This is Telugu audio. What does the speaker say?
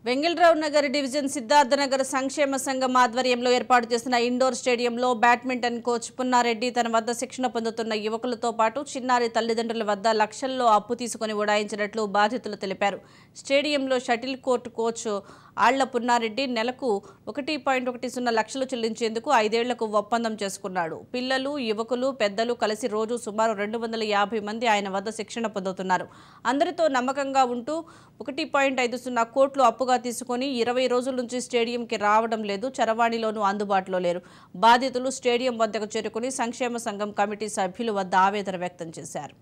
వెంగళరావు నగర్ డివిజన్ సిద్ధార్థనగర్ సంక్షేమ సంఘం ఆధ్వర్యంలో ఏర్పాటు చేసిన ఇండోర్ స్టేడియంలో బ్యాడ్మింటన్ కోచ్ పున్నారెడ్డి తన వద్ద శిక్షణ పొందుతున్న యువకులతో పాటు చిన్నారి తల్లిదండ్రుల వద్ద లక్షల్లో అప్పు తీసుకుని ఉడాయించినట్లు బాధితులు తెలిపారు. స్టేడియంలో షటిల్ కోర్టు కోచ్ ఆళ్ల పున్నారెడ్డి నెలకు 1.10 లక్షలు చెల్లించేందుకు 5 ఏళ్లకు ఒప్పందం చేసుకున్నాడు. పిల్లలు, యువకులు, పెద్దలు కలిసి రోజు సుమారు 250 మంది ఆయన వద్ద శిక్షణ పొందుతున్నారు. అందరితో నమ్మకంగా ఉంటూ 1.50 కోట్లు అప్పుగా తీసుకుని 20 రోజుల నుంచి స్టేడియంకి రావడం లేదు. చరవాణిలోనూ అందుబాటులో లేరు. బాధితులు స్టేడియం వద్దకు చేరుకుని సంక్షేమ సంఘం కమిటీ సభ్యుల వద్ద ఆవేదన వ్యక్తం చేశారు.